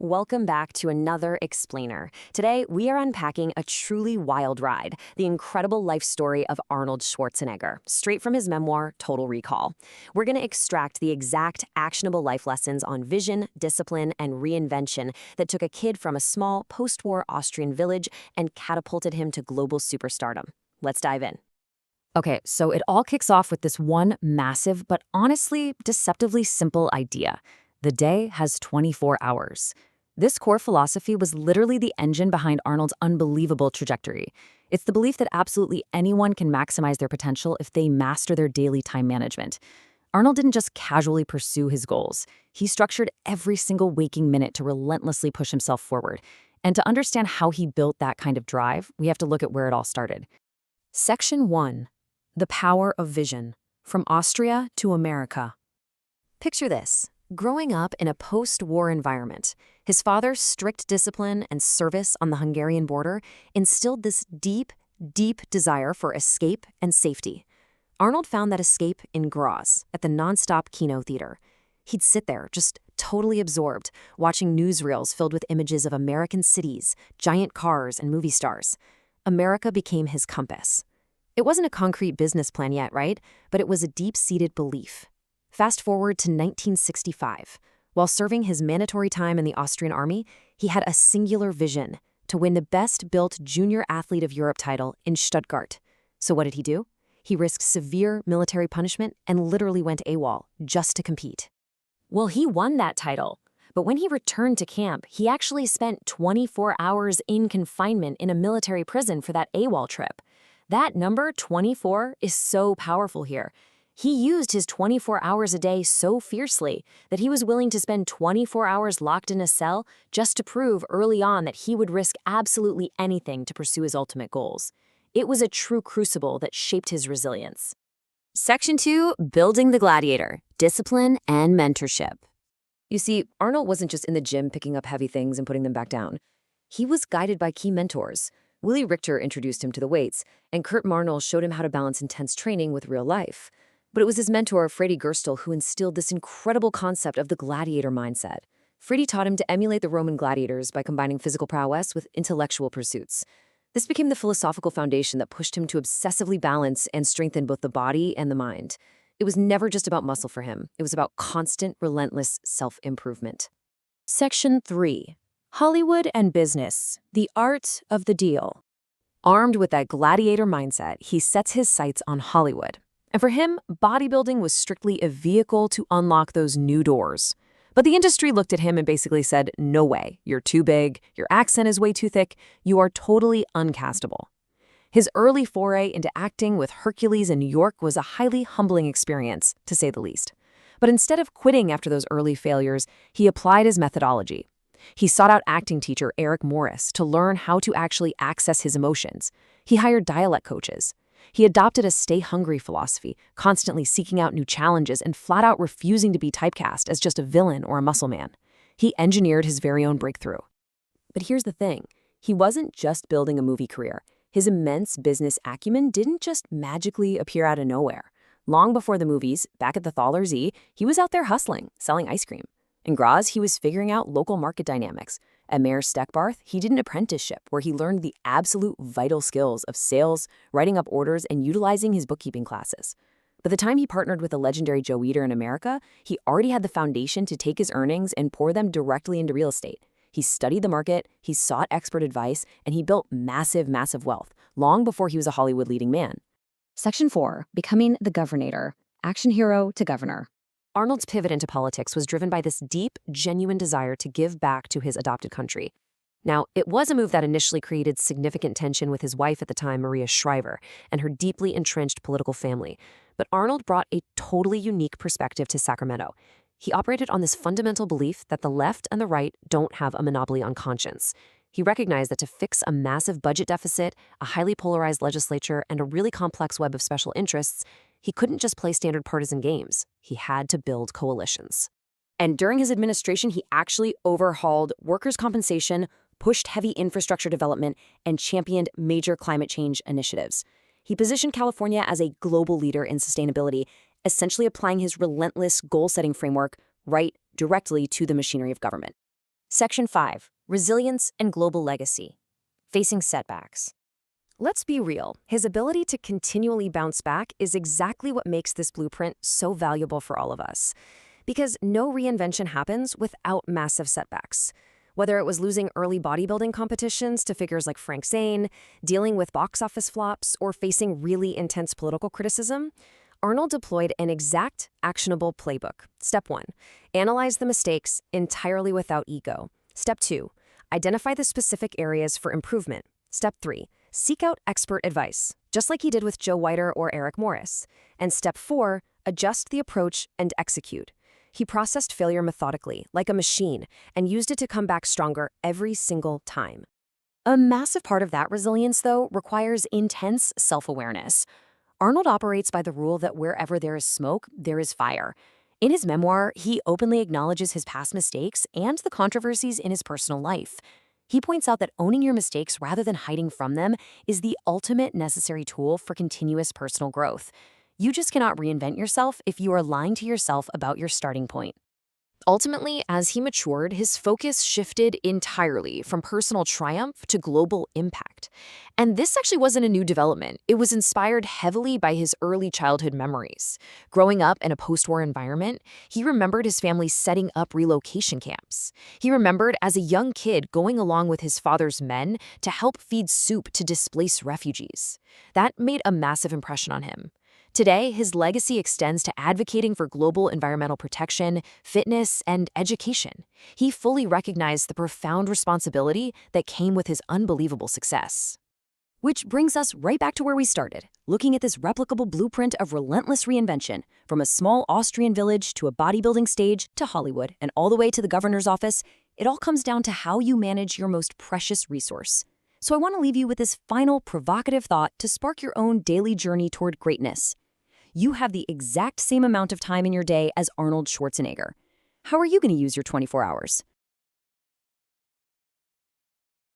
Welcome back to another Explainer. Today, we are unpacking a truly wild ride, the incredible life story of Arnold Schwarzenegger, straight from his memoir, Total Recall. We're going to extract the exact actionable life lessons on vision, discipline, and reinvention that took a kid from a small post-war Austrian village and catapulted him to global superstardom. Let's dive in. Okay, so it all kicks off with this one massive, but honestly, deceptively simple idea. The day has 24 hours. This core philosophy was literally the engine behind Arnold's unbelievable trajectory. It's the belief that absolutely anyone can maximize their potential if they master their daily time management. Arnold didn't just casually pursue his goals. He structured every single waking minute to relentlessly push himself forward. And to understand how he built that kind of drive, we have to look at where it all started. Section 1. The Power of Vision. From Austria to America. Picture this. Growing up in a post-war environment, his father's strict discipline and service on the Hungarian border instilled this deep, deep desire for escape and safety. Arnold found that escape in Graz, at the non-stop Kino Theater. He'd sit there, just totally absorbed, watching newsreels filled with images of American cities, giant cars, and movie stars. America became his compass. It wasn't a concrete business plan yet, right? But it was a deep-seated belief. Fast forward to 1965. While serving his mandatory time in the Austrian army, he had a singular vision: to win the best-built junior athlete of Europe title in Stuttgart. So what did he do? He risked severe military punishment and literally went AWOL just to compete. Well, he won that title. But when he returned to camp, he actually spent 24 hours in confinement in a military prison for that AWOL trip. That number, 24, is so powerful here. He used his 24 hours a day so fiercely that he was willing to spend 24 hours locked in a cell just to prove early on that he would risk absolutely anything to pursue his ultimate goals. It was a true crucible that shaped his resilience. Section 2, Building the Gladiator, Discipline and Mentorship. You see, Arnold wasn't just in the gym picking up heavy things and putting them back down. He was guided by key mentors. Willie Richter introduced him to the weights, and Kurt Marnell showed him how to balance intense training with real life. But it was his mentor, Freddie Gerstel, who instilled this incredible concept of the gladiator mindset. Freddie taught him to emulate the Roman gladiators by combining physical prowess with intellectual pursuits. This became the philosophical foundation that pushed him to obsessively balance and strengthen both the body and the mind. It was never just about muscle for him. It was about constant, relentless self-improvement. Section 3. Hollywood and Business. The Art of the Deal. Armed with that gladiator mindset, he sets his sights on Hollywood. And for him, bodybuilding was strictly a vehicle to unlock those new doors. But the industry looked at him and basically said, no way, you're too big, your accent is way too thick, you are totally uncastable. His early foray into acting with Hercules in New York was a highly humbling experience, to say the least. But instead of quitting after those early failures, he applied his methodology. He sought out acting teacher Eric Morris to learn how to actually access his emotions. He hired dialect coaches. He adopted a stay-hungry philosophy, constantly seeking out new challenges and flat-out refusing to be typecast as just a villain or a muscle man. He engineered his very own breakthrough. But here's the thing. He wasn't just building a movie career. His immense business acumen didn't just magically appear out of nowhere. Long before the movies, back at the Thaler Z, he was out there hustling, selling ice cream. In Graz, he was figuring out local market dynamics. At Mayor Steckbarth, he did an apprenticeship where he learned the absolute vital skills of sales, writing up orders, and utilizing his bookkeeping classes. By the time he partnered with the legendary Joe Weider in America, he already had the foundation to take his earnings and pour them directly into real estate. He studied the market, he sought expert advice, and he built massive, massive wealth, long before he was a Hollywood leading man. Section 4, Becoming the Governator, Action Hero to Governor. Arnold's pivot into politics was driven by this deep, genuine desire to give back to his adopted country. Now, it was a move that initially created significant tension with his wife at the time, Maria Shriver, and her deeply entrenched political family. But Arnold brought a totally unique perspective to Sacramento. He operated on this fundamental belief that the left and the right don't have a monopoly on conscience. He recognized that to fix a massive budget deficit, a highly polarized legislature, and a really complex web of special interests, he couldn't just play standard partisan games. He had to build coalitions. And during his administration, he actually overhauled workers' compensation, pushed heavy infrastructure development, and championed major climate change initiatives. He positioned California as a global leader in sustainability, essentially applying his relentless goal-setting framework right directly to the machinery of government. Section 5. Resilience and Global Legacy. Facing Setbacks. Let's be real, his ability to continually bounce back is exactly what makes this blueprint so valuable for all of us. Because no reinvention happens without massive setbacks. Whether it was losing early bodybuilding competitions to figures like Frank Zane, dealing with box office flops, or facing really intense political criticism, Arnold deployed an exact, actionable playbook. Step 1. Analyze the mistakes entirely without ego. Step 2. Identify the specific areas for improvement. Step 3. Seek out expert advice, just like he did with Joe Whiter or Eric Morris. And Step 4. Adjust the approach and execute. He processed failure methodically, like a machine, and used it to come back stronger every single time. A massive part of that resilience, though, requires intense self-awareness. Arnold operates by the rule that wherever there is smoke, there is fire. In his memoir, he openly acknowledges his past mistakes and the controversies in his personal life. He points out that owning your mistakes rather than hiding from them is the ultimate necessary tool for continuous personal growth. You just cannot reinvent yourself if you are lying to yourself about your starting point. Ultimately, as he matured, his focus shifted entirely from personal triumph to global impact. And this actually wasn't a new development. It was inspired heavily by his early childhood memories. Growing up in a post-war environment, he remembered his family setting up relocation camps. He remembered as a young kid going along with his father's men to help feed soup to displaced refugees. That made a massive impression on him. Today, his legacy extends to advocating for global environmental protection, fitness, and education. He fully recognized the profound responsibility that came with his unbelievable success. Which brings us right back to where we started, looking at this replicable blueprint of relentless reinvention, from a small Austrian village to a bodybuilding stage to Hollywood and all the way to the governor's office. It all comes down to how you manage your most precious resource. So I want to leave you with this final provocative thought to spark your own daily journey toward greatness. You have the exact same amount of time in your day as Arnold Schwarzenegger. How are you going to use your 24 hours?